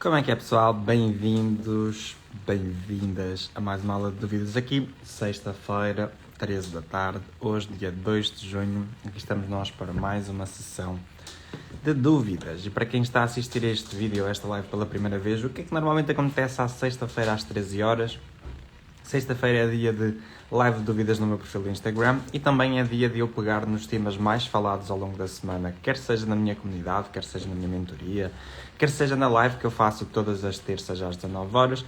Como é que é, pessoal? Bem-vindos, bem-vindas a mais uma aula de dúvidas aqui, sexta-feira, 13 da tarde, hoje dia 2 de junho, aqui estamos nós para mais uma sessão de dúvidas. E para quem está a assistir a este vídeo, a esta live pela primeira vez, o que é que normalmente acontece à sexta-feira às 13 horas? Sexta-feira é dia de live de dúvidas no meu perfil do Instagram e também é dia de eu pegar nos temas mais falados ao longo da semana, quer seja na minha comunidade, quer seja na minha mentoria, quer seja na live que eu faço todas as terças às 19 horas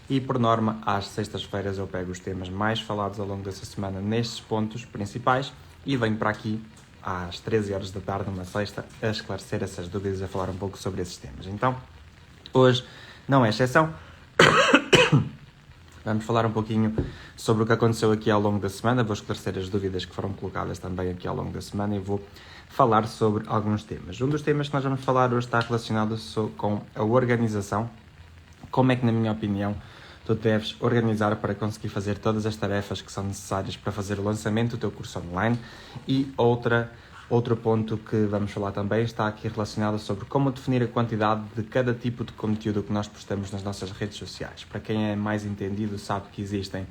e, por norma, às sextas-feiras eu pego os temas mais falados ao longo dessa semana nestes pontos principais e venho para aqui às 13 horas da tarde, numa sexta, a esclarecer essas dúvidas, a falar um pouco sobre esses temas. Então, hoje não é exceção. Vamos falar um pouquinho sobre o que aconteceu aqui ao longo da semana, vou esclarecer as dúvidas que foram colocadas também aqui ao longo da semana e vou falar sobre alguns temas. Um dos temas que nós vamos falar hoje está relacionado com a organização, como é que, na minha opinião, tu deves organizar para conseguir fazer todas as tarefas que são necessárias para fazer o lançamento do teu curso online. E outro ponto que vamos falar também está aqui relacionado sobre como definir a quantidade de cada tipo de conteúdo que nós postamos nas nossas redes sociais. Para quem é mais entendido sabe que existem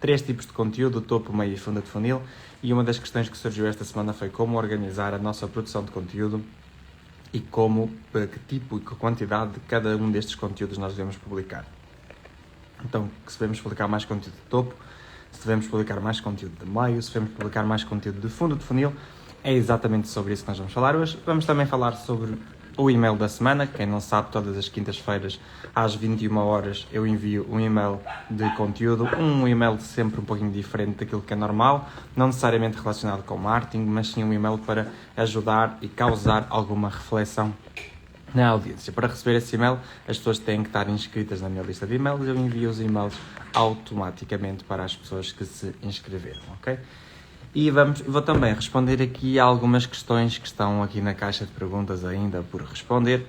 3 tipos de conteúdo, topo, meio e fundo de funil, e uma das questões que surgiu esta semana foi como organizar a nossa produção de conteúdo e que tipo e que quantidade de cada um destes conteúdos nós devemos publicar. Então, se devemos publicar mais conteúdo de topo, se devemos publicar mais conteúdo de meio, se devemos publicar mais conteúdo de fundo de funil, é exatamente sobre isso que nós vamos falar hoje. Vamos também falar sobre o e-mail da semana. Quem não sabe, todas as quintas-feiras, às 21 horas, eu envio um e-mail de conteúdo, um e-mail sempre um pouquinho diferente daquilo que é normal, não necessariamente relacionado com marketing, mas sim um e-mail para ajudar e causar alguma reflexão na audiência. Para receber esse e-mail, as pessoas têm que estar inscritas na minha lista de e-mails. Eu envio os e-mails automaticamente para as pessoas que se inscreveram, ok? E vou também responder aqui a algumas questões que estão aqui na caixa de perguntas ainda por responder.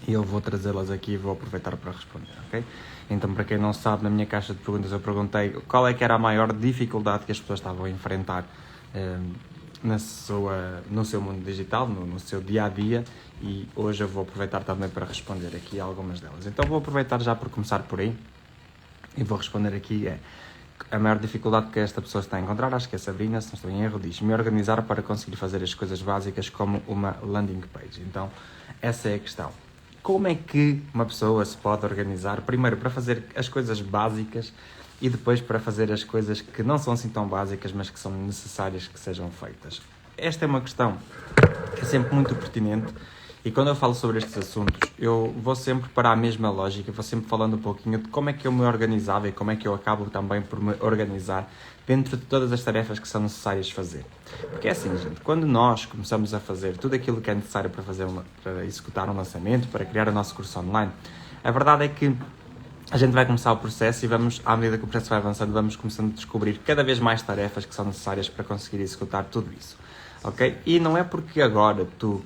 E eu vou trazê-las aqui e vou aproveitar para responder, ok? Então, para quem não sabe, na minha caixa de perguntas eu perguntei qual é que era a maior dificuldade que as pessoas estavam a enfrentar no seu mundo digital, no seu dia-a-dia, e hoje eu vou aproveitar também para responder aqui a algumas delas. Então vou aproveitar já por começar por aí e vou responder aqui a maior dificuldade que esta pessoa está a encontrar, acho que é a Sabrina, se não estou em erro, diz me organizar para conseguir fazer as coisas básicas como uma landing page. Então, essa é a questão. Como é que uma pessoa se pode organizar, primeiro para fazer as coisas básicas e depois para fazer as coisas que não são assim tão básicas, mas que são necessárias que sejam feitas? Esta é uma questão que é sempre muito pertinente. E quando eu falo sobre estes assuntos, eu vou sempre para a mesma lógica, vou sempre falando um pouquinho de como é que eu me organizava e como é que eu acabo também por me organizar dentro de todas as tarefas que são necessárias fazer. Porque é assim, gente, quando nós começamos a fazer tudo aquilo que é necessário para executar um lançamento, para criar o nosso curso online, a verdade é que a gente vai começar o processo e à medida que o processo vai avançando, vamos começando a descobrir cada vez mais tarefas que são necessárias para conseguir executar tudo isso, ok? E não é porque agora tu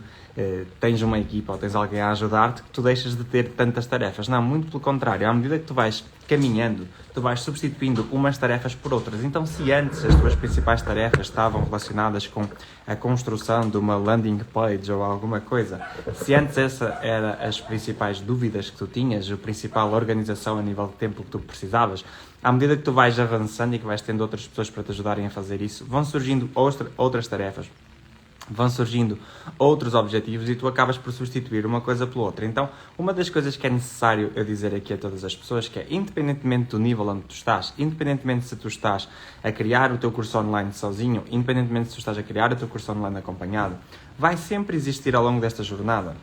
tens uma equipa ou tens alguém a ajudar-te que tu deixas de ter tantas tarefas. Não, muito pelo contrário. À medida que tu vais caminhando, tu vais substituindo umas tarefas por outras. Então, se antes as tuas principais tarefas estavam relacionadas com a construção de uma landing page ou alguma coisa, se antes essa era as principais dúvidas que tu tinhas, a principal organização a nível de tempo que tu precisavas, à medida que tu vais avançando e que vais tendo outras pessoas para te ajudarem a fazer isso, vão surgindo outras tarefas, vão surgindo outros objetivos e tu acabas por substituir uma coisa pela outra. Então, uma das coisas que é necessário eu dizer aqui a todas as pessoas, que é, independentemente do nível onde tu estás, independentemente se tu estás a criar o teu curso online sozinho, independentemente se tu estás a criar o teu curso online acompanhado, vai sempre existir ao longo desta jornada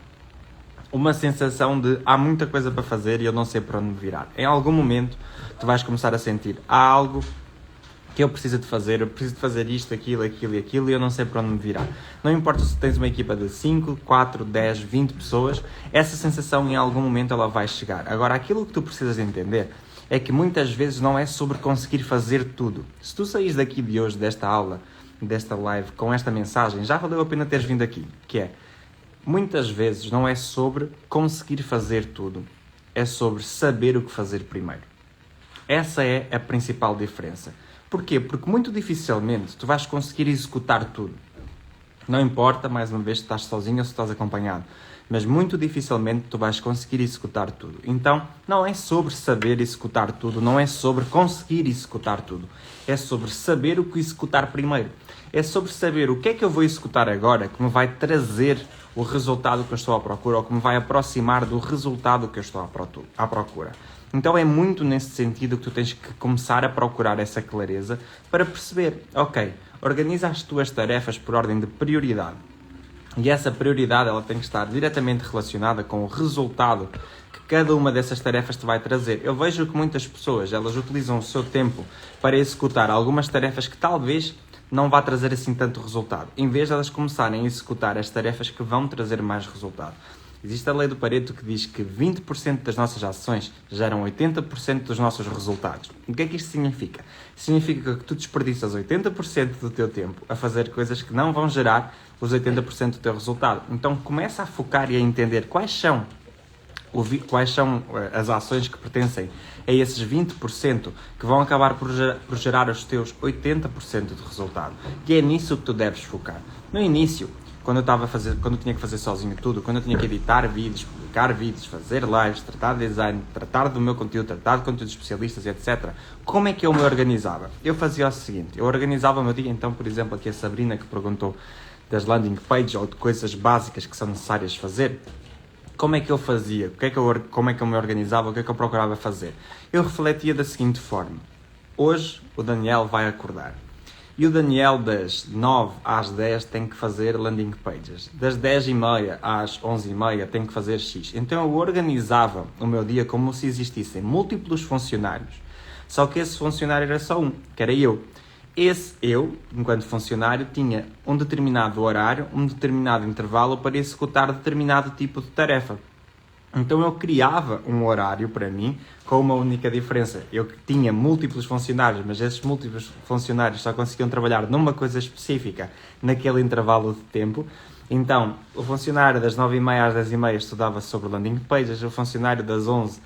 uma sensação de há muita coisa para fazer e eu não sei para onde me virar. Em algum momento, tu vais começar a sentir há algo que eu preciso de fazer isto, aquilo e eu não sei para onde me virar. Não importa se tens uma equipa de 5, 4, 10, 20 pessoas, essa sensação em algum momento ela vai chegar. Agora, aquilo que tu precisas entender é que muitas vezes não é sobre conseguir fazer tudo. Se tu saís daqui de hoje, desta aula, desta live, com esta mensagem, já valeu a pena teres vindo aqui, que é, muitas vezes não é sobre conseguir fazer tudo, é sobre saber o que fazer primeiro. Essa é a principal diferença. Porquê? Porque muito dificilmente tu vais conseguir executar tudo. Não importa, mais uma vez, se estás sozinho ou se estás acompanhado. mas muito dificilmente tu vais conseguir executar tudo. Então, não é sobre saber executar tudo, não é sobre conseguir executar tudo, é sobre saber o que executar primeiro. É sobre saber o que é que eu vou executar agora que me vai trazer o resultado que eu estou à procura ou que me vai aproximar do resultado que eu estou à procura. Então é muito nesse sentido que tu tens que começar a procurar essa clareza para perceber, ok, organiza as tuas tarefas por ordem de prioridade. E essa prioridade ela tem que estar diretamente relacionada com o resultado que cada uma dessas tarefas te vai trazer. Eu vejo que muitas pessoas elas utilizam o seu tempo para executar algumas tarefas que talvez não vá trazer assim tanto resultado, em vez de elas começarem a executar as tarefas que vão trazer mais resultado. Existe a lei do Pareto que diz que 20% das nossas ações geram 80% dos nossos resultados. O que é que isto significa? Significa que tu desperdiças 80% do teu tempo a fazer coisas que não vão gerar os 80% do teu resultado. Então começa a focar e a entender quais são as ações que pertencem a esses 20% que vão acabar por gerar os teus 80% de resultado. E é nisso que tu deves focar. No início, quando eu tinha que fazer sozinho tudo, quando eu tinha que editar vídeos, publicar vídeos, fazer lives, tratar de design, tratar do meu conteúdo, tratar de conteúdos especialistas, etc. Como é que eu me organizava? Eu fazia o seguinte, eu organizava o meu dia, então, por exemplo, aqui a Sabrina que perguntou das landing pages ou de coisas básicas que são necessárias fazer. Como é que eu fazia? Como é que eu me organizava? O que é que eu procurava fazer? Eu refletia da seguinte forma. Hoje o Daniel vai acordar. E o Daniel das 9 às 10 tem que fazer landing pages. Das 10h30 às 11h30 tem que fazer X. Então eu organizava o meu dia como se existissem múltiplos funcionários. Só que esse funcionário era só um, que era eu. Eu, enquanto funcionário, tinha um determinado horário, um determinado intervalo para executar determinado tipo de tarefa. Então eu criava um horário para mim com uma única diferença. Eu tinha múltiplos funcionários, mas esses múltiplos funcionários só conseguiam trabalhar numa coisa específica naquele intervalo de tempo. Então, o funcionário das 9h30 às 10h30 estudava sobre landing pages, o funcionário das 11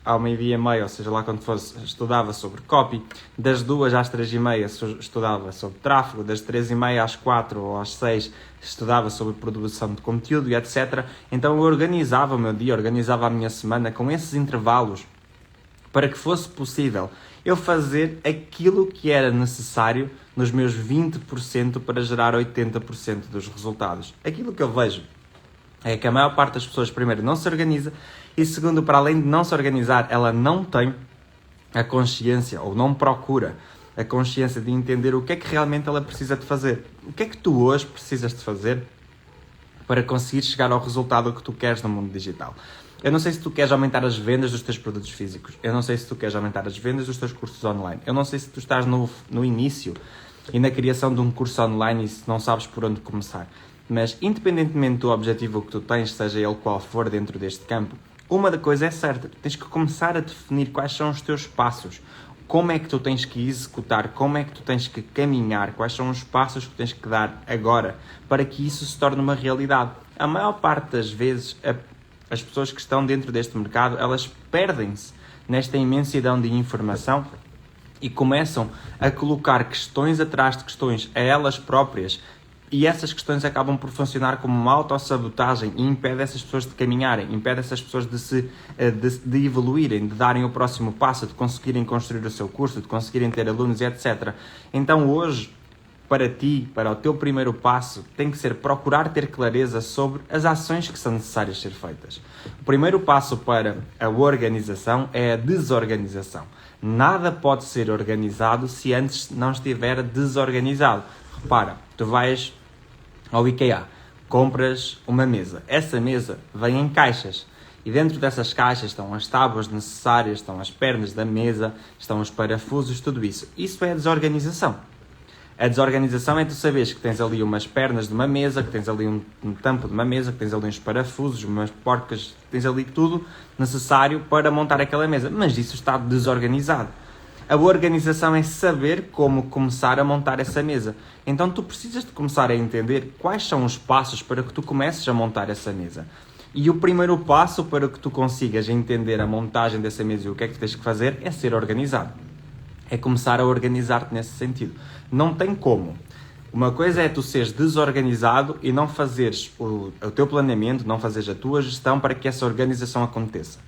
ao meio-dia e meia, ou seja, lá quando fosse, estudava sobre copy, das 2 às 3h30 estudava sobre tráfego, das 3h30 às 4 ou às 6 estudava sobre produção de conteúdo e etc. Então eu organizava o meu dia, organizava a minha semana com esses intervalos para que fosse possível eu fazer aquilo que era necessário nos meus 20% para gerar 80% dos resultados. Aquilo que eu vejo é que a maior parte das pessoas, primeiro, não se organiza e, segundo, para além de não se organizar, ela não tem a consciência ou não procura a consciência de entender o que é que realmente ela precisa de fazer. O que é que tu hoje precisas de fazer para conseguir chegar ao resultado que tu queres no mundo digital? Eu não sei se tu queres aumentar as vendas dos teus produtos físicos. Eu não sei se tu queres aumentar as vendas dos teus cursos online. Eu não sei se tu estás no início e na criação de um curso online e se não sabes por onde começar. Mas, independentemente do objetivo que tu tens, seja ele qual for dentro deste campo, uma coisa é certa, tu tens que começar a definir quais são os teus passos, como é que tu tens que executar, como é que tu tens que caminhar, quais são os passos que tens que dar agora para que isso se torne uma realidade. A maior parte das vezes, as pessoas que estão dentro deste mercado, elas perdem-se nesta imensidão de informação e começam a colocar questões atrás de questões a elas próprias. E essas questões acabam por funcionar como uma autossabotagem e impede essas pessoas de caminharem, impede essas pessoas de evoluírem, de darem o próximo passo, de conseguirem construir o seu curso, de conseguirem ter alunos e etc. Então hoje, para ti, para o teu primeiro passo, tem que ser procurar ter clareza sobre as ações que são necessárias ser feitas. O primeiro passo para a organização é a desorganização. Nada pode ser organizado se antes não estiver desorganizado. Repara, tu vais ao IKEA, compras uma mesa. Essa mesa vem em caixas e dentro dessas caixas estão as tábuas necessárias, estão as pernas da mesa, estão os parafusos, tudo isso. Isso é a desorganização. A desorganização é tu saberes que tens ali umas pernas de uma mesa, que tens ali um tampo de uma mesa, que tens ali uns parafusos, umas porcas, tens ali tudo necessário para montar aquela mesa. Mas isso está desorganizado. A organização é saber como começar a montar essa mesa. Então tu precisas de começar a entender quais são os passos para que tu comeces a montar essa mesa. E o primeiro passo para que tu consigas entender a montagem dessa mesa e o que é que tens que fazer é ser organizado. É começar a organizar-te nesse sentido. Não tem como Uma coisa é tu seres desorganizado e não fazeres o teu planeamento, não fazeres a tua gestão para que essa organização aconteça.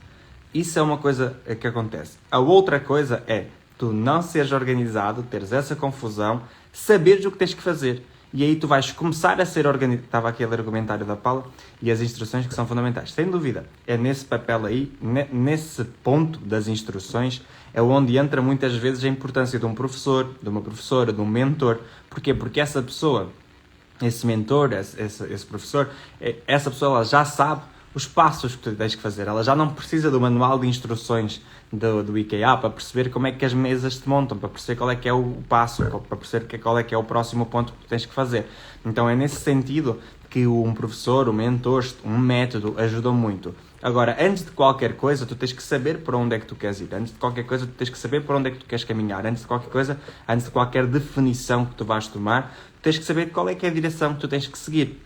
Isso é uma coisa que acontece. A outra coisa é tu não seres organizado, teres essa confusão, saberes o que tens que fazer. E aí tu vais começar a ser organizado. Estava aqui a ler o comentário da Paula e as instruções que são fundamentais. Sem dúvida, é nesse papel aí, nesse ponto das instruções, é onde entra muitas vezes a importância de um professor, de uma professora, de um mentor. Porquê? Porque essa pessoa, esse mentor, esse professor, essa pessoa ela já sabe os passos que tu tens que fazer. Ela já não precisa do manual de instruções do IKEA para perceber como é que as mesas te montam, para perceber qual é que é o passo, para perceber qual é que é o próximo ponto que tu tens que fazer. Então é nesse sentido que um professor, um mentor, um método ajudam muito. Agora, antes de qualquer coisa, tu tens que saber para onde é que tu queres ir. Antes de qualquer coisa, tu tens que saber para onde é que tu queres caminhar. Antes de qualquer coisa, antes de qualquer definição que tu vais tomar, tu tens que saber qual é que é a direção que tu tens que seguir.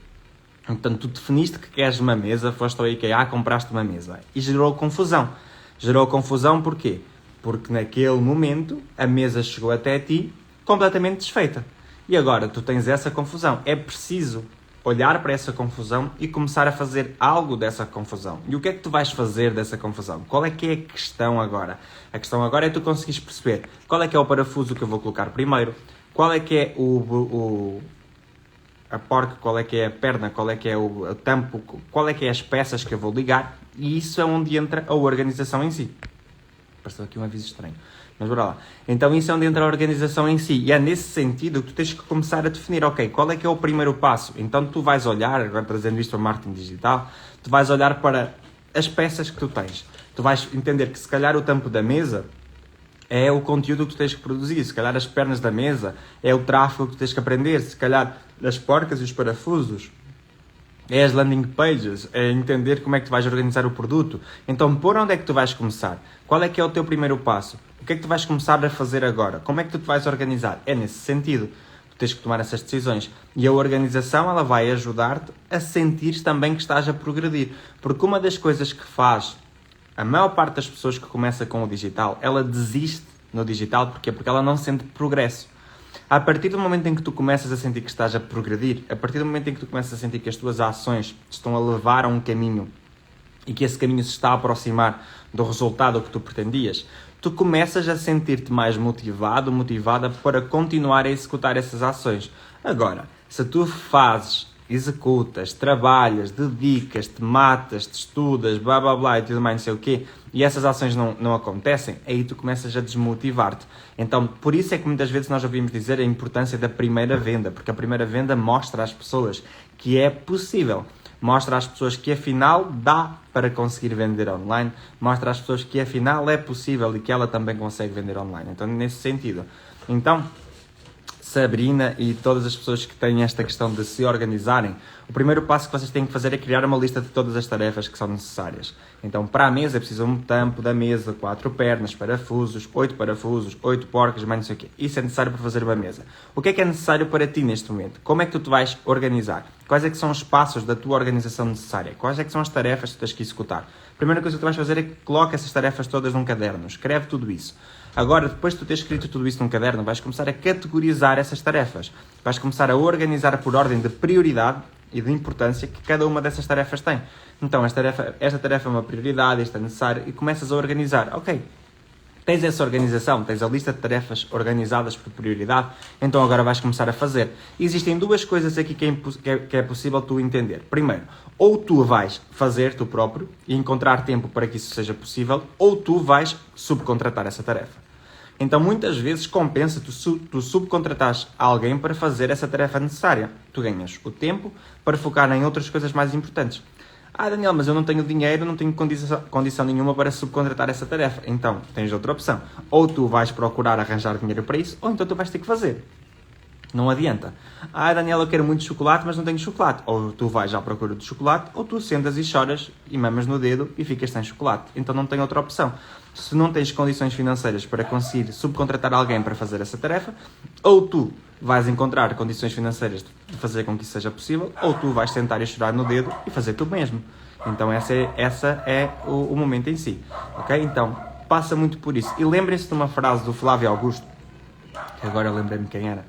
Então, tu definiste que queres uma mesa, foste ao IKEA, compraste uma mesa. E gerou confusão. Gerou confusão porquê? Porque naquele momento a mesa chegou até ti completamente desfeita. E agora tu tens essa confusão. É preciso olhar para essa confusão e começar a fazer algo dessa confusão. E o que é que tu vais fazer dessa confusão? Qual é que é a questão agora? A questão agora é tu conseguires perceber qual é que é o parafuso que eu vou colocar primeiro, qual é que é a porca, qual é que é a perna, qual é que é o tampo, qual é que é as peças que eu vou ligar, e isso é onde entra a organização em si. Pareceu aqui um aviso estranho, mas bora lá. Então isso é onde entra a organização em si, e é nesse sentido que tu tens que começar a definir, ok, qual é que é o primeiro passo? Então tu vais olhar, agora trazendo isto ao marketing digital, tu vais olhar para as peças que tu tens. Tu vais entender que se calhar o tampo da mesa é o conteúdo que tu tens que produzir, se calhar as pernas da mesa é o tráfego que tu tens que aprender, se calhar as porcas e os parafusos é as landing pages, é entender como é que tu vais organizar o produto. Então, por onde é que tu vais começar? Qual é que é o teu primeiro passo? O que é que tu vais começar a fazer agora? Como é que tu te vais organizar? É nesse sentido. Tu tens que tomar essas decisões. E a organização, ela vai ajudar-te a sentir também que estás a progredir. Porque uma das coisas que faz a maior parte das pessoas que começa com o digital, ela desiste no digital. Porquê? Porque ela não sente progresso. A partir do momento em que tu começas a sentir que estás a progredir, a partir do momento em que tu começas a sentir que as tuas ações te estão a levar a um caminho e que esse caminho se está a aproximar do resultado que tu pretendias, tu começas a sentir-te mais motivado, motivada para continuar a executar essas ações. Agora, se tu fazes, executas, trabalhas, dedicas, te matas, te estudas, blá blá blá e tudo mais, não sei o quê, e essas ações não acontecem, aí tu começas a desmotivar-te. Então, por isso é que muitas vezes nós ouvimos dizer a importância da primeira venda, porque a primeira venda mostra às pessoas que é possível, mostra às pessoas que afinal dá para conseguir vender online, mostra às pessoas que afinal é possível e que ela também consegue vender online. Então, nesse sentido. Então, Sabrina e todas as pessoas que têm esta questão de se organizarem, o primeiro passo que vocês têm que fazer é criar uma lista de todas as tarefas que são necessárias. Então, para a mesa é preciso um tampo da mesa, 4 pernas, parafusos, 8 porcas, mais não sei o quê. Isso é necessário para fazer uma mesa. O que é necessário para ti neste momento? Como é que tu te vais organizar? Quais é que são os passos da tua organização necessária? Quais é que são as tarefas que tu tens que executar? A primeira coisa que tu vais fazer é que coloca essas tarefas todas num caderno, escreve tudo isso. Agora, depois de tu teres escrito tudo isso num caderno, vais começar a categorizar essas tarefas. Vais começar a organizar por ordem de prioridade e de importância que cada uma dessas tarefas tem. Então, esta tarefa é uma prioridade, isto é necessário, e começas a organizar. Ok, tens essa organização, tens a lista de tarefas organizadas por prioridade, então agora vais começar a fazer. Existem duas coisas aqui que é possível tu entender. Primeiro, ou tu vais fazer tu próprio e encontrar tempo para que isso seja possível, ou tu vais subcontratar essa tarefa. Então, muitas vezes compensa tu subcontratares alguém para fazer essa tarefa necessária. Tu ganhas o tempo para focar em outras coisas mais importantes. Ah, Daniel, mas eu não tenho dinheiro, não tenho condição nenhuma para subcontratar essa tarefa. Então, tens outra opção. Ou tu vais procurar arranjar dinheiro para isso, ou então tu vais ter que fazer. Não adianta. Ah, Daniel, eu quero muito chocolate, mas não tenho chocolate. Ou tu vais à procura de chocolate, ou tu sentas e choras e mamas no dedo e ficas sem chocolate. Então não tem outra opção. Se não tens condições financeiras para conseguir subcontratar alguém para fazer essa tarefa, ou tu vais encontrar condições financeiras de fazer com que isso seja possível, ou tu vais sentar e chorar no dedo e fazer tu mesmo. Então essa é o momento em si. Ok? Então, passa muito por isso. E lembrem-se de uma frase do Flávio Augusto, que agora eu lembrei-me quem era,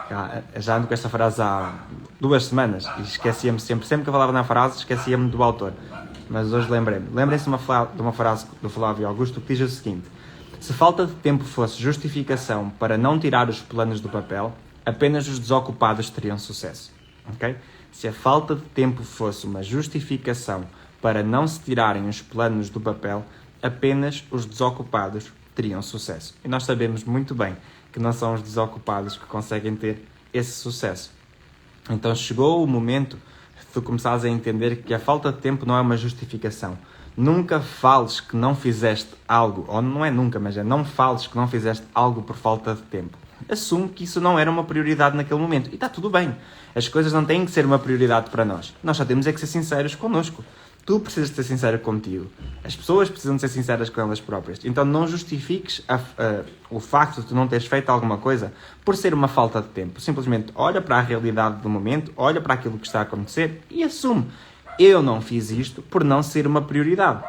Já ando com esta frase há 2 semanas e esquecia-me sempre que eu falava na frase, esquecia-me do autor. Mas hoje lembrei-me. Lembrem-se de uma frase do Flávio Augusto que diz o seguinte: se falta de tempo fosse justificação para não tirar os planos do papel, apenas os desocupados teriam sucesso. Okay? Se a falta de tempo fosse uma justificação para não se tirarem os planos do papel, apenas os desocupados teriam sucesso. E nós sabemos muito bem que não são os desocupados que conseguem ter esse sucesso. Então chegou o momento de tu começares a entender que a falta de tempo não é uma justificação. Nunca fales que não fizeste algo, ou não é nunca, mas é não fales que não fizeste algo por falta de tempo. Assume que isso não era uma prioridade naquele momento. E está tudo bem. As coisas não têm que ser uma prioridade para nós. Nós só temos é que ser sinceros connosco. Tu precisas de ser sincero contigo. As pessoas precisam de ser sinceras com elas próprias. Então não justifiques o facto de tu não teres feito alguma coisa por ser uma falta de tempo. Simplesmente olha para a realidade do momento, olha para aquilo que está a acontecer e assume. Eu não fiz isto por não ser uma prioridade.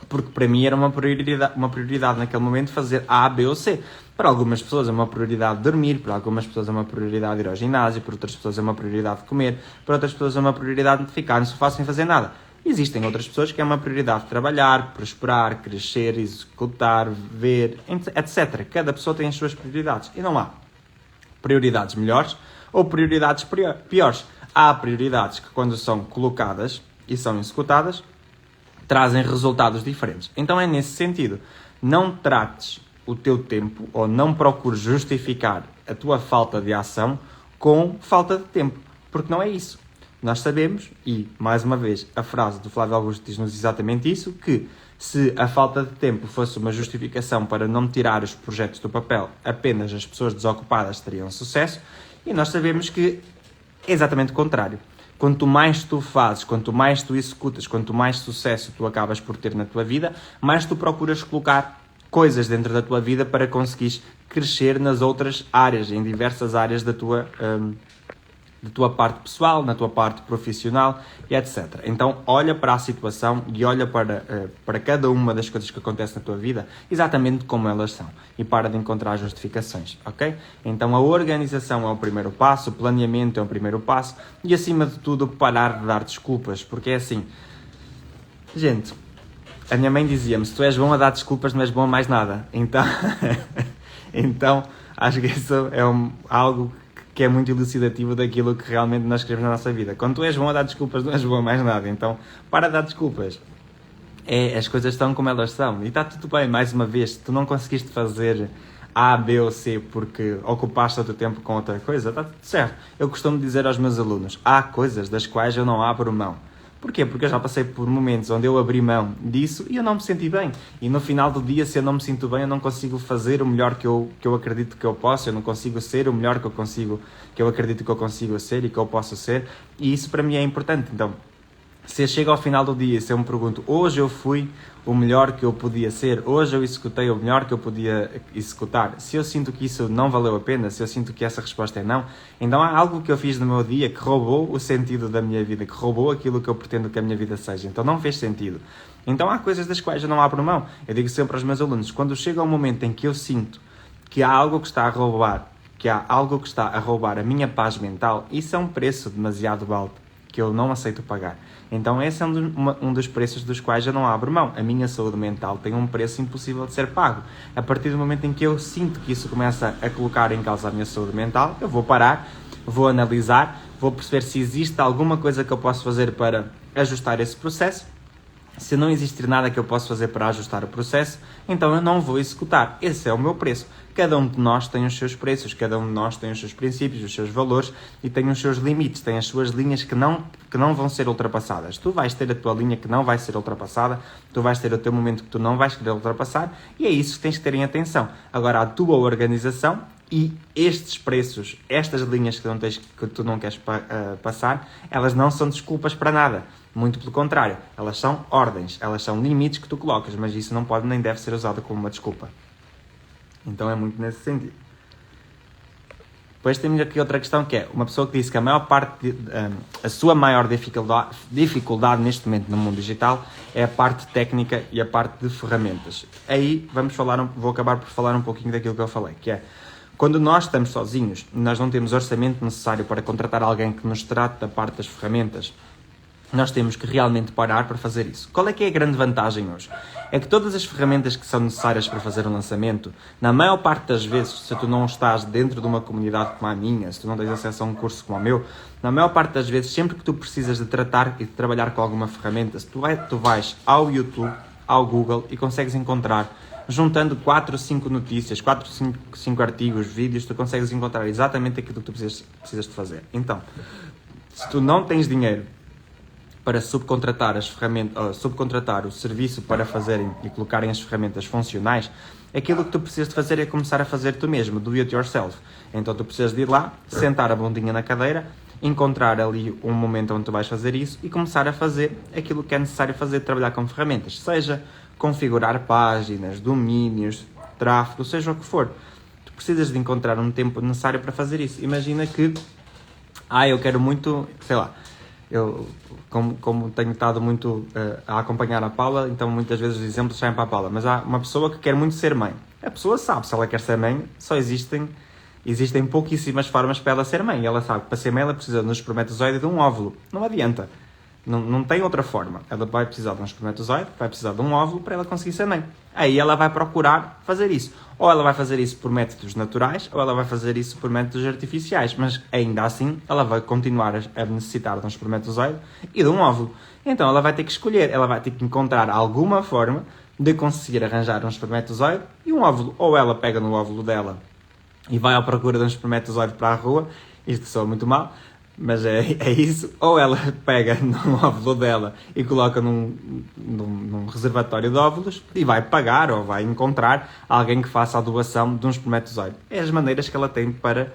Porque para mim era uma prioridade naquele momento fazer A, B ou C. Para algumas pessoas é uma prioridade dormir, para algumas pessoas é uma prioridade ir ao ginásio, para outras pessoas é uma prioridade comer, para outras pessoas é uma prioridade de ficar no sofá sem fazer nada. Existem outras pessoas que é uma prioridade trabalhar, prosperar, crescer, executar, ver, etc. Cada pessoa tem as suas prioridades. E não há prioridades melhores ou prioridades piores. Há prioridades que, quando são colocadas e são executadas, trazem resultados diferentes. Então é nesse sentido. Não trates o teu tempo ou não procures justificar a tua falta de ação com falta de tempo. Porque não é isso. Nós sabemos, e mais uma vez a frase do Flávio Augusto diz-nos exatamente isso, que se a falta de tempo fosse uma justificação para não tirar os projetos do papel, apenas as pessoas desocupadas teriam sucesso, e nós sabemos que é exatamente o contrário. Quanto mais tu fazes, quanto mais tu executas, quanto mais sucesso tu acabas por ter na tua vida, mais tu procuras colocar coisas dentro da tua vida para conseguires crescer nas outras áreas, em diversas áreas da tua parte pessoal, na tua parte profissional e etc. Então olha para a situação e olha para cada uma das coisas que acontecem na tua vida exatamente como elas são e para de encontrar justificações, ok? Então a organização é o primeiro passo, o planeamento é o primeiro passo e acima de tudo parar de dar desculpas, porque é assim, gente, a minha mãe dizia-me, se tu és bom a dar desculpas não és bom a mais nada, então acho que isso é algo que é muito elucidativo daquilo que realmente nós queremos na nossa vida. Quando tu és bom a dar desculpas, não és bom a mais nada. Então, para de dar desculpas. As coisas estão como elas são. E está tudo bem, mais uma vez, se tu não conseguiste fazer A, B ou C porque ocupaste o teu tempo com outra coisa, está tudo certo. Eu costumo dizer aos meus alunos, há coisas das quais eu não abro mão. Porquê? Porque eu já passei por momentos onde eu abri mão disso e eu não me senti bem. E no final do dia, se eu não me sinto bem, eu não consigo fazer o melhor que eu acredito que eu posso, eu não consigo ser o melhor que eu acredito que eu consigo ser e que eu posso ser. E isso para mim é importante. Então, se eu chego ao final do dia e se eu me pergunto, hoje eu fui o melhor que eu podia ser, hoje eu executei o melhor que eu podia executar, se eu sinto que isso não valeu a pena, se eu sinto que essa resposta é não, então há algo que eu fiz no meu dia que roubou o sentido da minha vida, que roubou aquilo que eu pretendo que a minha vida seja, então não fez sentido. Então há coisas das quais eu não abro mão. Eu digo sempre aos meus alunos, quando chega um momento em que eu sinto que há algo que está a roubar, a minha paz mental, isso é um preço demasiado alto que eu não aceito pagar. Então esse é um dos preços dos quais eu não abro mão. A minha saúde mental tem um preço impossível de ser pago. A partir do momento em que eu sinto que isso começa a colocar em causa a minha saúde mental, eu vou parar, vou analisar, vou perceber se existe alguma coisa que eu posso fazer para ajustar esse processo. Se não existir nada que eu possa fazer para ajustar o processo, então eu não vou executar. Esse é o meu preço. Cada um de nós tem os seus preços, cada um de nós tem os seus princípios, os seus valores e tem os seus limites, tem as suas linhas que não vão ser ultrapassadas. Tu vais ter a tua linha que não vai ser ultrapassada, tu vais ter o teu momento que tu não vais querer ultrapassar e é isso que tens que ter em atenção. Agora, a tua organização e estes preços, estas linhas que tu não queres passar, elas não são desculpas para nada. Muito pelo contrário, elas são ordens, elas são limites que tu colocas, mas isso não pode nem deve ser usado como uma desculpa. Então é muito nesse sentido. Depois temos aqui outra questão que é, uma pessoa que disse que a sua maior dificuldade neste momento no mundo digital é a parte técnica e a parte de ferramentas. Aí vou acabar por falar um pouquinho daquilo que eu falei, que é, Quando nós estamos sozinhos, nós não temos orçamento necessário para contratar alguém que nos trate da parte das ferramentas, nós temos que realmente parar para fazer isso. Qual é que é a grande vantagem hoje? É que todas as ferramentas que são necessárias para fazer um lançamento, na maior parte das vezes, se tu não estás dentro de uma comunidade como a minha, se tu não tens acesso a um curso como o meu, na maior parte das vezes, sempre que tu precisas de tratar e de trabalhar com alguma ferramenta, se tu vais ao YouTube, ao Google e consegues encontrar, juntando 4 ou 5 notícias, 4 ou 5 artigos, vídeos, tu consegues encontrar exatamente aquilo que tu precisas de fazer. Então, se tu não tens dinheiro para subcontratar as ferramentas, subcontratar o serviço para fazerem e colocarem as ferramentas funcionais, aquilo que tu precisas de fazer é começar a fazer tu mesmo, do it yourself. Então tu precisas de ir lá, sentar a bundinha na cadeira, encontrar ali um momento onde tu vais fazer isso e começar a fazer aquilo que é necessário fazer, trabalhar com ferramentas, seja configurar páginas, domínios, tráfego, seja o que for. Tu precisas de encontrar um tempo necessário para fazer isso. Imagina que, eu quero muito, sei lá, eu, como tenho estado muito a acompanhar a Paula, então muitas vezes os exemplos saem para a Paula, mas há uma pessoa que quer muito ser mãe. A pessoa sabe, se ela quer ser mãe, só existem pouquíssimas formas para ela ser mãe. Ela sabe que para ser mãe ela precisa de um espermatozoide e de um óvulo. Não adianta. Não tem outra forma. Ela vai precisar de um espermatozoide, vai precisar de um óvulo para ela conseguir ser mãe. Aí ela vai procurar fazer isso. Ou ela vai fazer isso por métodos naturais, ou ela vai fazer isso por métodos artificiais. Mas ainda assim, ela vai continuar a necessitar de um espermatozoide e de um óvulo. Então ela vai ter que escolher, ela vai ter que encontrar alguma forma de conseguir arranjar um espermatozoide e um óvulo. Ou ela pega no óvulo dela e vai à procura de um espermatozoide para a rua. Isto soa muito mal. Mas é isso, ou ela pega no óvulo dela e coloca num reservatório de óvulos e vai pagar ou vai encontrar alguém que faça a doação de um espermatozoide. É as maneiras que ela tem para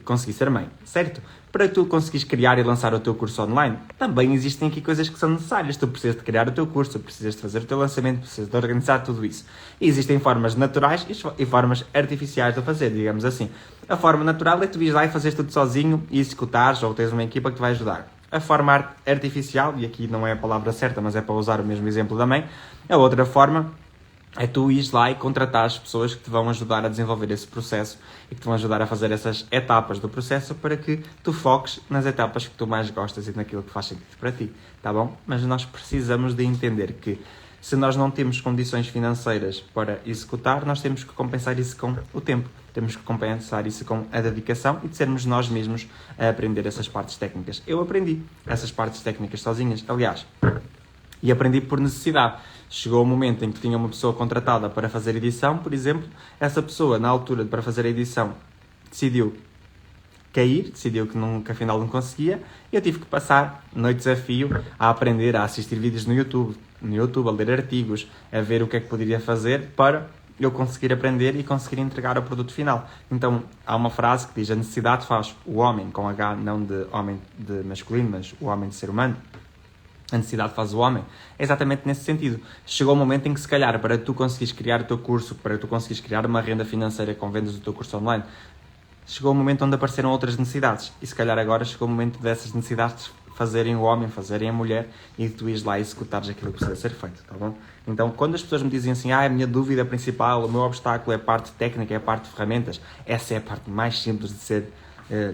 conseguir ser mãe, certo? Para tu conseguires criar e lançar o teu curso online, também existem aqui coisas que são necessárias. Tu precisas de criar o teu curso, precisas de fazer o teu lançamento, precisas de organizar tudo isso. E existem formas naturais e formas artificiais de fazer, digamos assim. A forma natural é tu ires lá e fazeres tudo sozinho e executares, ou tens uma equipa que te vai ajudar. A forma artificial, e aqui não é a palavra certa, mas é para usar o mesmo exemplo da mãe, a outra forma é tu ires lá e contratar as pessoas que te vão ajudar a desenvolver esse processo e que te vão ajudar a fazer essas etapas do processo para que tu foques nas etapas que tu mais gostas e naquilo que faz sentido para ti, tá bom? Mas nós precisamos de entender que se nós não temos condições financeiras para executar, nós temos que compensar isso com o tempo. Temos que compensar isso com a dedicação e de sermos nós mesmos a aprender essas partes técnicas. Eu aprendi essas partes técnicas sozinhas, aliás, e aprendi por necessidade. Chegou o momento em que tinha uma pessoa contratada para fazer edição, por exemplo, essa pessoa, na altura para fazer a edição, decidiu cair, decidiu que afinal não conseguia, e eu tive que passar noites a fio a aprender, a assistir vídeos no YouTube, a ler artigos, a ver o que é que poderia fazer para eu conseguir aprender e conseguir entregar o produto final. Então, há uma frase que diz: a necessidade faz o homem, com H, não de homem de masculino, mas o homem de ser humano. A necessidade faz o homem. É exatamente nesse sentido. Chegou o momento em que, se calhar, para tu conseguires criar o teu curso, para tu conseguires criar uma renda financeira com vendas do teu curso online, chegou o momento onde apareceram outras necessidades. E, se calhar, agora chegou o momento dessas necessidades fazerem o homem, fazerem a mulher, e tu ires lá e executares aquilo que precisa ser feito, tá bom? Então, quando as pessoas me dizem assim, a minha dúvida principal, o meu obstáculo é a parte técnica, é a parte de ferramentas, essa é a parte mais simples de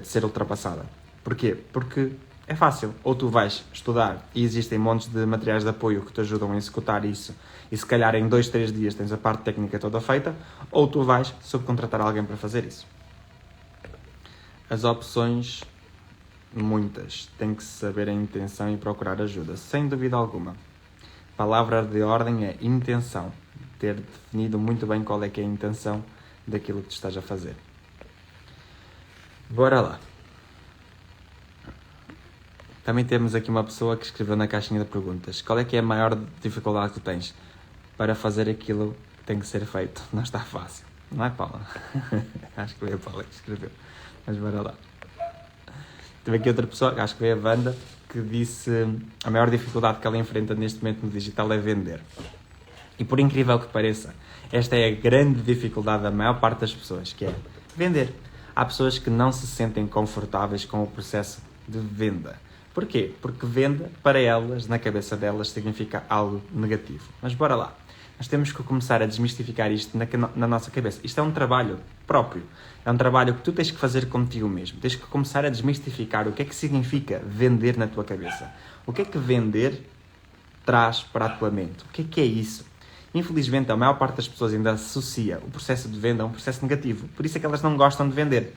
ser ultrapassada. Porquê? Porque é fácil. Ou tu vais estudar e existem montes de materiais de apoio que te ajudam a executar isso, e se calhar em 2-3 dias tens a parte técnica toda feita, ou tu vais subcontratar alguém para fazer isso. As opções, muitas. Tem que saber a intenção e procurar ajuda, sem dúvida alguma. Palavra de ordem é intenção. Ter definido muito bem qual é que é a intenção daquilo que tu estás a fazer. Bora lá. Também temos aqui uma pessoa que escreveu na caixinha de perguntas: qual é que é a maior dificuldade que tu tens para fazer aquilo que tem que ser feito? Não está fácil. Não é, Paula? Acho que foi a Paula que escreveu. Mas bora lá. Teve aqui outra pessoa, acho que foi a Wanda, que disse: a maior dificuldade que ela enfrenta neste momento no digital é vender. E por incrível que pareça, esta é a grande dificuldade da maior parte das pessoas, que é vender. Há pessoas que não se sentem confortáveis com o processo de venda. Porquê? Porque venda, para elas, na cabeça delas, significa algo negativo. Mas bora lá. Nós temos que começar a desmistificar isto na nossa cabeça. Isto é um trabalho próprio. É um trabalho que tu tens que fazer contigo mesmo. Tens que começar a desmistificar o que é que significa vender na tua cabeça. O que é que vender traz para a tua mente? O que é isso? Infelizmente, a maior parte das pessoas ainda associa o processo de venda a um processo negativo. Por isso é que elas não gostam de vender.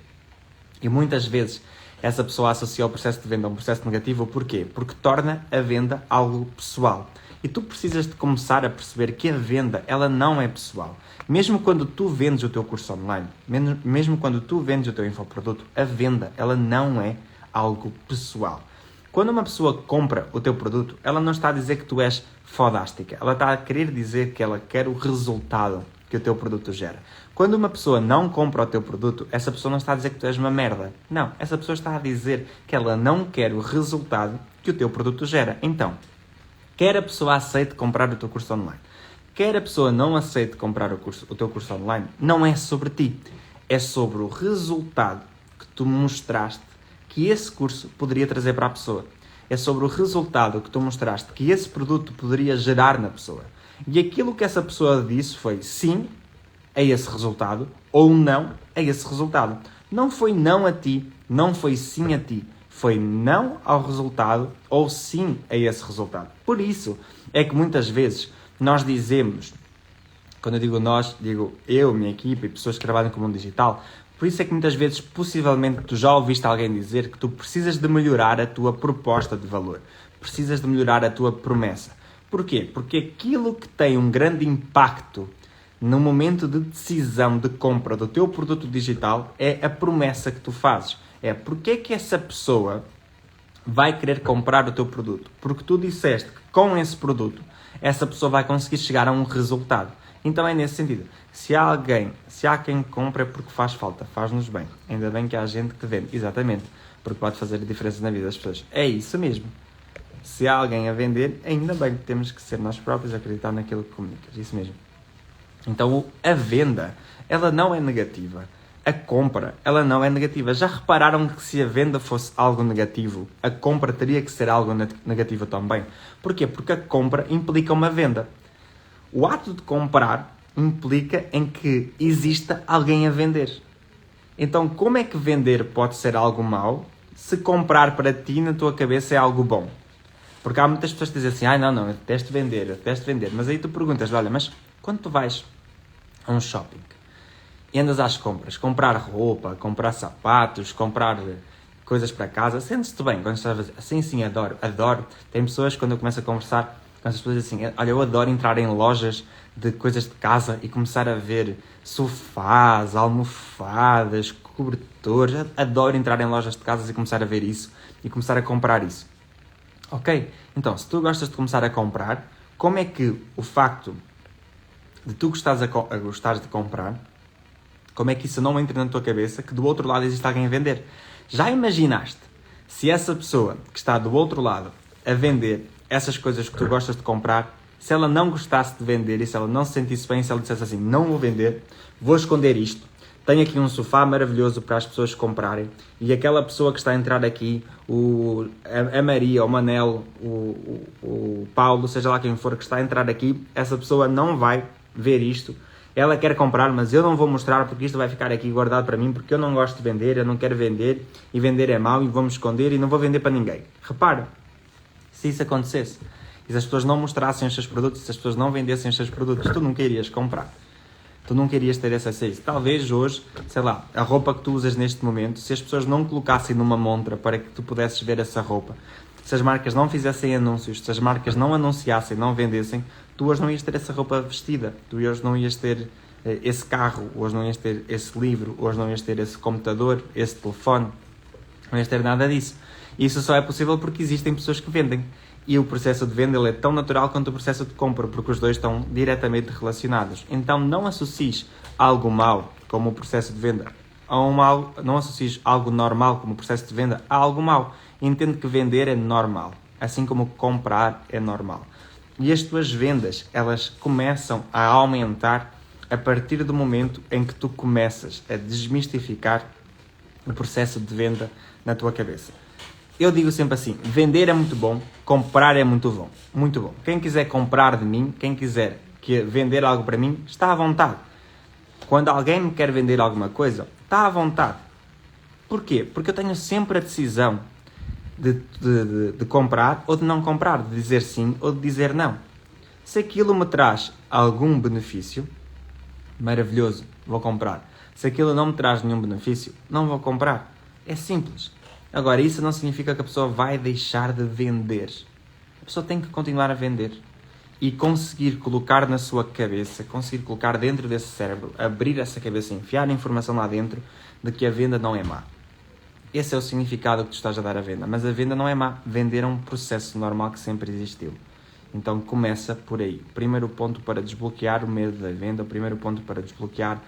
E muitas vezes essa pessoa associa o processo de venda a um processo negativo. Porquê? Porque torna a venda algo pessoal. E tu precisas de começar a perceber que a venda, ela não é pessoal. Mesmo quando tu vendes o teu curso online, mesmo quando tu vendes o teu infoproduto, a venda, ela não é algo pessoal. Quando uma pessoa compra o teu produto, ela não está a dizer que tu és fodástica. Ela está a querer dizer que ela quer o resultado que o teu produto gera. Quando uma pessoa não compra o teu produto, essa pessoa não está a dizer que tu és uma merda. Não, essa pessoa está a dizer que ela não quer o resultado que o teu produto gera. Então, quer a pessoa aceite comprar o teu curso online, quer a pessoa não aceite comprar o teu curso online, não é sobre ti. É sobre o resultado que tu mostraste que esse curso poderia trazer para a pessoa. É sobre o resultado que tu mostraste que esse produto poderia gerar na pessoa. E aquilo que essa pessoa disse foi sim a esse resultado ou não a esse resultado. Não foi não a ti, não foi sim a ti. Foi não ao resultado ou sim a esse resultado. Por isso é que muitas vezes nós dizemos, quando eu digo nós, digo eu, minha equipa e pessoas que trabalham com o mundo digital, por isso é que muitas vezes, possivelmente, tu já ouviste alguém dizer que tu precisas de melhorar a tua proposta de valor. Precisas de melhorar a tua promessa. Porquê? Porque aquilo que tem um grande impacto no momento de decisão de compra do teu produto digital é a promessa que tu fazes. É porque é que essa pessoa vai querer comprar o teu produto? Porque tu disseste que com esse produto essa pessoa vai conseguir chegar a um resultado. Então é nesse sentido. Se há quem compra é porque faz falta, faz-nos bem. Ainda bem que há gente que vende. Exatamente. Porque pode fazer a diferença na vida das pessoas. É isso mesmo. Se há alguém a vender, ainda bem que temos que ser nós próprios a acreditar naquilo que comunicas. Isso mesmo. Então a venda, ela não é negativa. A compra, ela não é negativa. Já repararam que se a venda fosse algo negativo, a compra teria que ser algo negativo também? Porquê? Porque a compra implica uma venda. O ato de comprar implica em que exista alguém a vender. Então, como é que vender pode ser algo mau se comprar para ti, na tua cabeça, é algo bom? Porque há muitas pessoas que dizem assim, não, eu detesto vender. Mas aí tu perguntas, olha, mas quando tu vais a um shopping e andas às compras, comprar roupa, comprar sapatos, comprar coisas para casa, sentes-te bem quando estás a fazer? Sim, adoro. Tem pessoas, quando eu começo a conversar com as pessoas, assim, olha, eu adoro entrar em lojas de coisas de casa e começar a ver sofás, almofadas, cobertores. Adoro entrar em lojas de casas e começar a ver isso e começar a comprar isso. Ok? Então, se tu gostas de começar a comprar, como é que o facto de tu gostares de comprar, como é que isso não entra na tua cabeça que do outro lado existe alguém a vender? Já imaginaste se essa pessoa que está do outro lado a vender essas coisas que tu gostas de comprar, se ela não gostasse de vender e se ela não se sentisse bem, se ela dissesse assim, não vou vender, vou esconder isto, tenho aqui um sofá maravilhoso para as pessoas comprarem e aquela pessoa que está a entrar aqui, a Maria, o Manel, o Paulo, seja lá quem for que está a entrar aqui, essa pessoa não vai ver isto, ela quer comprar, mas eu não vou mostrar porque isto vai ficar aqui guardado para mim, porque eu não gosto de vender, eu não quero vender e vender é mau e vou-me esconder e não vou vender para ninguém. Repara, se isso acontecesse, e se as pessoas não mostrassem os seus produtos, se as pessoas não vendessem os seus produtos, tu nunca irias comprar. Tu nunca irias ter acesso a isso. Talvez hoje, sei lá, a roupa que tu usas neste momento, se as pessoas não colocassem numa montra para que tu pudesses ver essa roupa, se as marcas não fizessem anúncios, se as marcas não anunciassem, não vendessem, tu hoje não ias ter essa roupa vestida, tu hoje não ias ter esse carro, hoje não ias ter esse livro, hoje não ias ter esse computador, esse telefone, não ias ter nada disso. Isso só é possível porque existem pessoas que vendem. E o processo de venda ele é tão natural quanto o processo de compra, porque os dois estão diretamente relacionados. Então não associes algo mau, como o processo de venda, não associes algo normal, como o processo de venda, a algo mau. Entende que vender é normal, assim como comprar é normal. E as tuas vendas, elas começam a aumentar a partir do momento em que tu começas a desmistificar o processo de venda na tua cabeça. Eu digo sempre assim, vender é muito bom, comprar é muito bom, muito bom. Quem quiser comprar de mim, quem quiser que vender algo para mim, está à vontade. Quando alguém me quer vender alguma coisa, está à vontade. Porquê? Porque eu tenho sempre a decisão de comprar ou de não comprar, de dizer sim ou de dizer não. Se aquilo me traz algum benefício, maravilhoso, vou comprar. Se aquilo não me traz nenhum benefício, não vou comprar. É simples. Agora, isso não significa que a pessoa vai deixar de vender. A pessoa tem que continuar a vender. E conseguir colocar na sua cabeça, conseguir colocar dentro desse cérebro, abrir essa cabeça, enfiar a informação lá dentro de que a venda não é má. Esse é o significado que tu estás a dar à venda. Mas a venda não é má. Vender é um processo normal que sempre existiu. Então começa por aí. O primeiro ponto para desbloquear o medo da venda, o primeiro ponto para desbloquear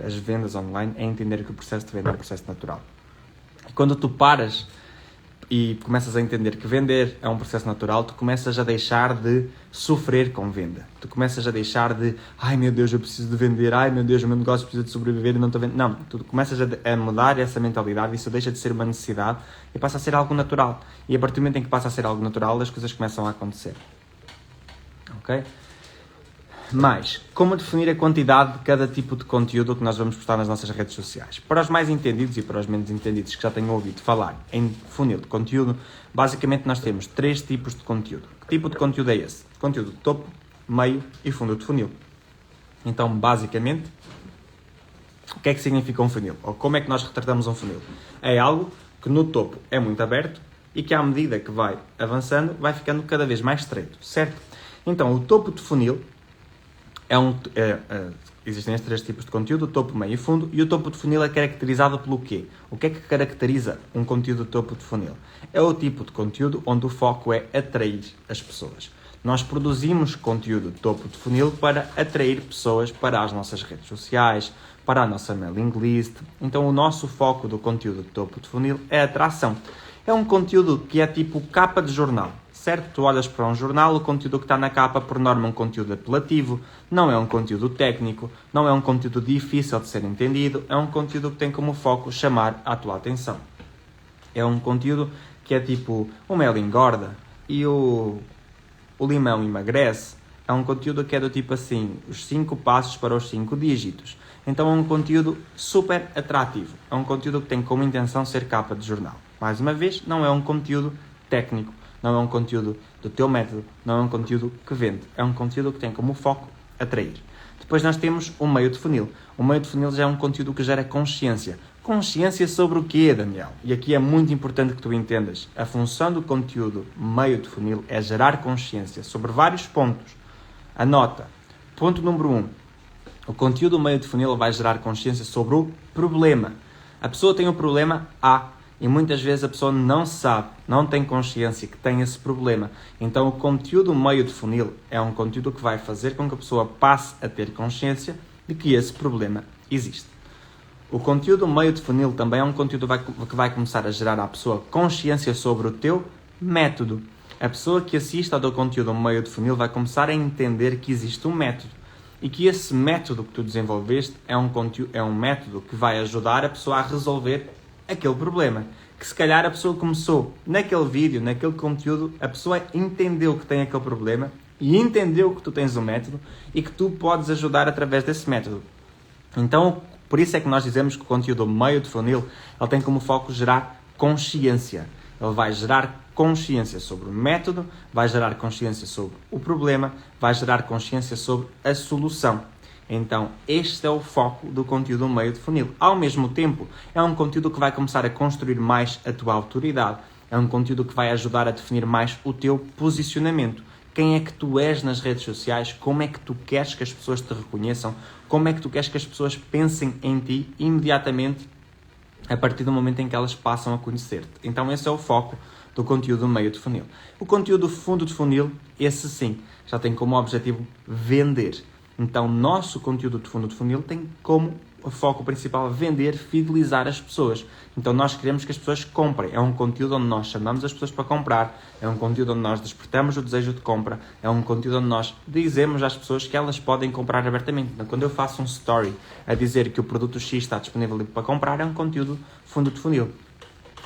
as vendas online é entender que o processo de venda é um processo natural. E quando tu paras e começas a entender que vender é um processo natural, tu começas a deixar de sofrer com venda. Tu começas a deixar de, ai meu Deus, eu preciso de vender, ai meu Deus, o meu negócio precisa de sobreviver e não estou vendendo. Não, tu começas a mudar essa mentalidade, isso deixa de ser uma necessidade e passa a ser algo natural. E a partir do momento em que passa a ser algo natural, as coisas começam a acontecer. Ok? Mas, como definir a quantidade de cada tipo de conteúdo que nós vamos postar nas nossas redes sociais? Para os mais entendidos e para os menos entendidos que já tenham ouvido falar em funil de conteúdo, basicamente nós temos 3 tipos de conteúdo. Que tipo de conteúdo é esse? Conteúdo de topo, meio e fundo de funil. Então, basicamente, o que é que significa um funil? Ou como é que nós retratamos um funil? É algo que no topo é muito aberto e que à medida que vai avançando, vai ficando cada vez mais estreito, certo? Então, o topo de funil existem estes 3 tipos de conteúdo, o topo, meio e fundo, e o topo de funil é caracterizado pelo quê? O que é que caracteriza um conteúdo de topo de funil? É o tipo de conteúdo onde o foco é atrair as pessoas. Nós produzimos conteúdo de topo de funil para atrair pessoas para as nossas redes sociais, para a nossa mailing list. Então o nosso foco do conteúdo de topo de funil é a atração. É um conteúdo que é tipo capa de jornal. Certo? Tu olhas para um jornal, o conteúdo que está na capa, por norma, é um conteúdo apelativo, não é um conteúdo técnico, não é um conteúdo difícil de ser entendido, é um conteúdo que tem como foco chamar a tua atenção. É um conteúdo que é tipo, o mel engorda e o limão emagrece. É um conteúdo que é do tipo assim, os 5 passos para os 5 dígitos. Então é um conteúdo super atrativo. É um conteúdo que tem como intenção ser capa de jornal. Mais uma vez, não é um conteúdo técnico. Não é um conteúdo do teu método, não é um conteúdo que vende. É um conteúdo que tem como foco atrair. Depois nós temos o meio de funil. O meio de funil já é um conteúdo que gera consciência. Consciência sobre o quê, Daniel? E aqui é muito importante que tu entendas. A função do conteúdo meio de funil é gerar consciência sobre vários pontos. Anota. Ponto número 1. O conteúdo meio de funil vai gerar consciência sobre o problema. A pessoa tem o problema A. E muitas vezes a pessoa não sabe, não tem consciência que tem esse problema. Então o conteúdo meio de funil é um conteúdo que vai fazer com que a pessoa passe a ter consciência de que esse problema existe. O conteúdo meio de funil também é um conteúdo que vai começar a gerar à pessoa consciência sobre o teu método. A pessoa que assiste ao teu conteúdo meio de funil vai começar a entender que existe um método. E que esse método que tu desenvolveste é um método que vai ajudar a pessoa a resolver aquele problema, que se calhar a pessoa começou naquele vídeo, naquele conteúdo, a pessoa entendeu que tem aquele problema e entendeu que tu tens um método e que tu podes ajudar através desse método. Então, por isso é que nós dizemos que o conteúdo meio de funil, ele tem como foco gerar consciência. Ele vai gerar consciência sobre o método, vai gerar consciência sobre o problema, vai gerar consciência sobre a solução. Então, este é o foco do conteúdo meio de funil. Ao mesmo tempo, é um conteúdo que vai começar a construir mais a tua autoridade. É um conteúdo que vai ajudar a definir mais o teu posicionamento. Quem é que tu és nas redes sociais? Como é que tu queres que as pessoas te reconheçam? Como é que tu queres que as pessoas pensem em ti imediatamente a partir do momento em que elas passam a conhecer-te? Então, esse é o foco do conteúdo meio de funil. O conteúdo fundo de funil, esse sim, já tem como objetivo vender. Então, nosso conteúdo de fundo de funil tem como foco principal vender, fidelizar as pessoas. Então, nós queremos que as pessoas comprem. É um conteúdo onde nós chamamos as pessoas para comprar. É um conteúdo onde nós despertamos o desejo de compra. É um conteúdo onde nós dizemos às pessoas que elas podem comprar abertamente. Então, quando eu faço um story a dizer que o produto X está disponível para comprar, é um conteúdo fundo de funil.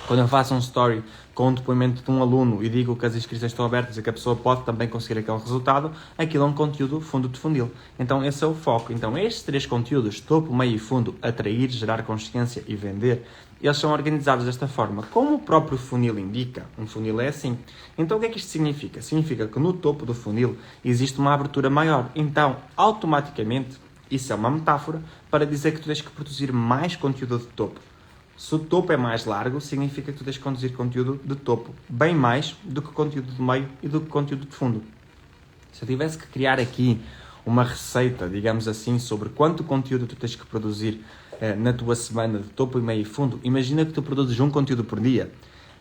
Quando eu faço um story com um depoimento de um aluno e digo que as inscrições estão abertas e que a pessoa pode também conseguir aquele resultado, aquilo é um conteúdo fundo de funil. Então esse é o foco. Então estes 3 conteúdos, topo, meio e fundo, atrair, gerar consciência e vender, eles são organizados desta forma. Como o próprio funil indica, um funil é assim. Então o que é que isto significa? Significa que no topo do funil existe uma abertura maior. Então, automaticamente, isso é uma metáfora para dizer que tu tens que produzir mais conteúdo de topo. Se o topo é mais largo, significa que tu tens que conduzir conteúdo de topo, bem mais do que conteúdo de meio e do que conteúdo de fundo. Se eu tivesse que criar aqui uma receita, digamos assim, sobre quanto conteúdo tu tens que produzir na tua semana de topo, meio e fundo, imagina que tu produzes um conteúdo por dia.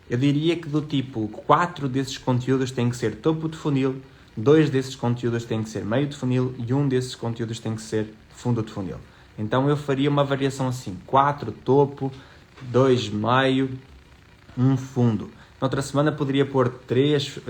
Eu diria que do tipo, 4 desses conteúdos têm que ser topo de funil, 2 desses conteúdos têm que ser meio de funil e 1 desses conteúdos tem que ser fundo de funil. Então eu faria uma variação assim, 4 topo, 2 meio, 1 fundo. Noutra semana poderia pôr 3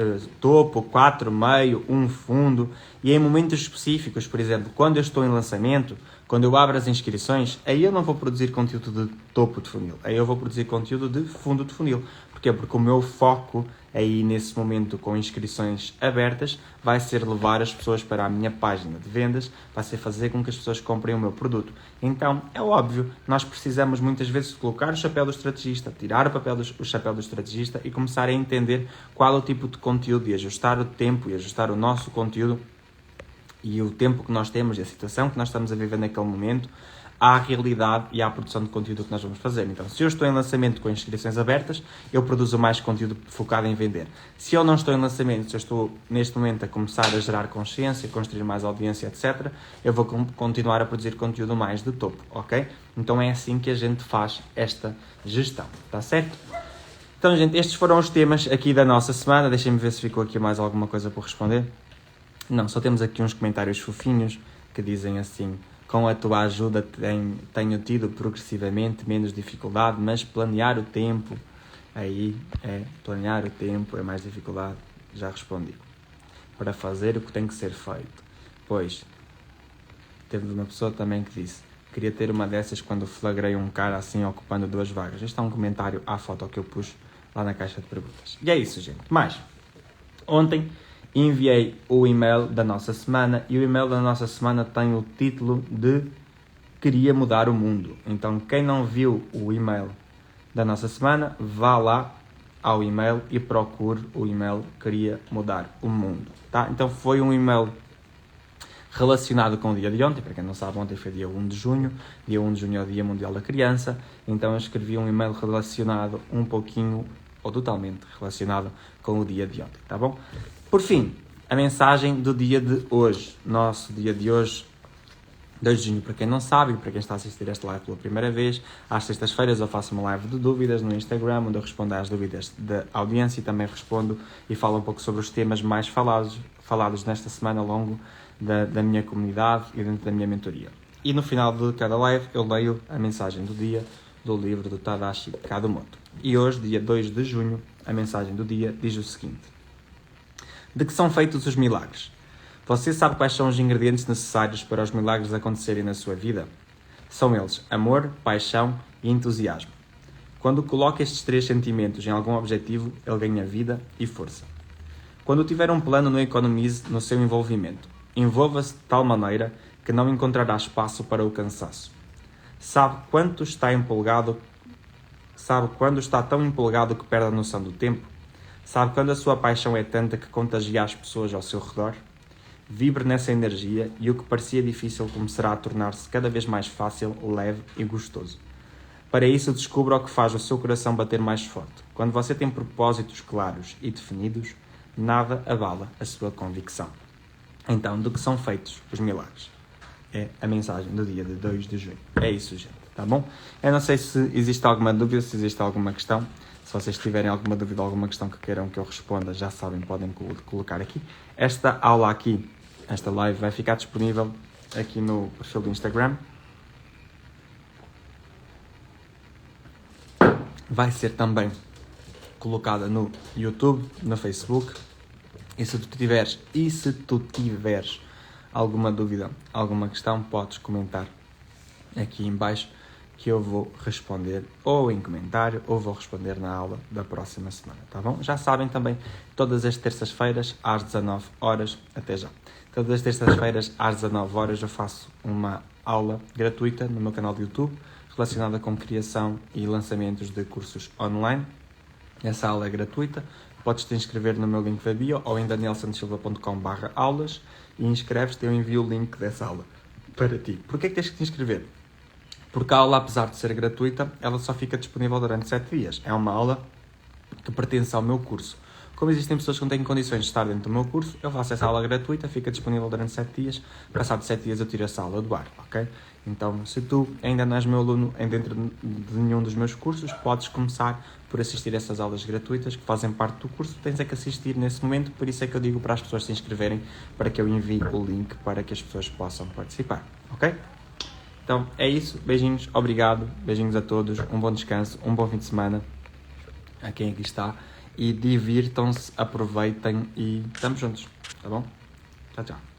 topo, 4 meio, 1 fundo. E em momentos específicos, por exemplo, quando eu estou em lançamento, quando eu abro as inscrições, aí eu não vou produzir conteúdo de topo de funil. Aí eu vou produzir conteúdo de fundo de funil. Porquê? Porque o meu foco aí nesse momento com inscrições abertas vai ser levar as pessoas para a minha página de vendas, vai ser fazer com que as pessoas comprem o meu produto. Então, é óbvio, nós precisamos muitas vezes de colocar o chapéu do estrategista, tirar o chapéu do estrategista e começar a entender qual é o tipo de conteúdo e ajustar o tempo e ajustar o nosso conteúdo e o tempo que nós temos e a situação que nós estamos a viver naquele momento à realidade e à produção de conteúdo que nós vamos fazer. Então, se eu estou em lançamento com inscrições abertas, eu produzo mais conteúdo focado em vender. Se eu não estou em lançamento, se eu estou neste momento a começar a gerar consciência, construir mais audiência, etc., eu vou continuar a produzir conteúdo mais de topo, ok? Então é assim que a gente faz esta gestão, tá certo? Então, gente, estes foram os temas aqui da nossa semana. Deixem-me ver se ficou aqui mais alguma coisa por responder. Não, só temos aqui uns comentários fofinhos que dizem assim: com a tua ajuda tenho tido progressivamente menos dificuldade, mas planear o tempo, aí planear o tempo é mais dificuldade. Já respondi. Para fazer o que tem que ser feito. Pois, teve uma pessoa também que disse: queria ter uma dessas quando flagrei um cara assim ocupando 2 vagas. Este é um comentário à foto que eu pus lá na caixa de perguntas. E é isso, gente. Mas, ontem enviei o e-mail da nossa semana e o e-mail da nossa semana tem o título de Queria Mudar o Mundo. Então, quem não viu o e-mail da nossa semana, vá lá ao e-mail e procure o e-mail Queria Mudar o Mundo. Tá? Então, foi um e-mail relacionado com o dia de ontem. Para quem não sabe, ontem foi dia 1 de junho. Dia 1 de junho é o Dia Mundial da Criança. Então, eu escrevi um e-mail relacionado um pouquinho ou totalmente relacionado com o dia de ontem, tá bom? Por fim, a mensagem do dia de hoje. Nosso dia de hoje, 2 de junho, para quem não sabe, para quem está a assistir esta live pela primeira vez, às sextas-feiras eu faço uma live de dúvidas no Instagram, onde eu respondo às dúvidas da audiência e também respondo e falo um pouco sobre os temas mais falados nesta semana ao longo da minha comunidade e dentro da minha mentoria. E no final de cada live eu leio a mensagem do dia do livro do Tadashi Kadomoto. E hoje, dia 2 de junho, a mensagem do dia diz o seguinte: de que são feitos os milagres? Você sabe quais são os ingredientes necessários para os milagres acontecerem na sua vida? São eles amor, paixão e entusiasmo. Quando coloca estes 3 sentimentos em algum objetivo, ele ganha vida e força. Quando tiver um plano, não economize no seu envolvimento. Envolva-se de tal maneira que não encontrará espaço para o cansaço. Sabe quando está tão empolgado que perde a noção do tempo? Sabe quando a sua paixão é tanta que contagia as pessoas ao seu redor? Vibre nessa energia e o que parecia difícil começará a tornar-se cada vez mais fácil, leve e gostoso. Para isso, descubra o que faz o seu coração bater mais forte. Quando você tem propósitos claros e definidos, nada abala a sua convicção. Então, do que são feitos os milagres? É a mensagem do dia de 2 de junho. É isso, gente. Tá bom? Eu não sei se existe alguma dúvida, se existe alguma questão. Se vocês tiverem alguma dúvida, alguma questão que queiram que eu responda, já sabem, podem colocar aqui. Esta aula aqui, esta live, vai ficar disponível aqui no perfil do Instagram. Vai ser também colocada no YouTube, no Facebook. E se tu tiveres alguma dúvida, alguma questão, podes comentar aqui em baixo que eu vou responder ou em comentário ou vou responder na aula da próxima semana, tá bom? Já sabem também, todas as terças-feiras às 19 horas, até já. Todas as terças-feiras às 19 horas eu faço uma aula gratuita no meu canal de YouTube relacionada com criação e lançamentos de cursos online. Essa aula é gratuita. Podes te inscrever no meu link da bio ou em danielsantosilva.com/aulas e inscreves-te, eu envio o link dessa aula para ti. Porquê é que tens que te inscrever? Porque a aula, apesar de ser gratuita, ela só fica disponível durante 7 dias. É uma aula que pertence ao meu curso. Como existem pessoas que não têm condições de estar dentro do meu curso, eu faço essa aula gratuita, fica disponível durante 7 dias. Passado 7 dias eu tiro essa aula do ar, ok? Então, se tu ainda não és meu aluno dentro de nenhum dos meus cursos, podes começar por assistir a essas aulas gratuitas que fazem parte do curso. Tens é que assistir nesse momento, por isso é que eu digo para as pessoas se inscreverem, para que eu envie o link para que as pessoas possam participar, ok? Então, é isso. Beijinhos, obrigado. Beijinhos a todos. Um bom descanso, um bom fim de semana a quem aqui está. E divirtam-se, aproveitem e estamos juntos, tá bom? Tchau, tchau.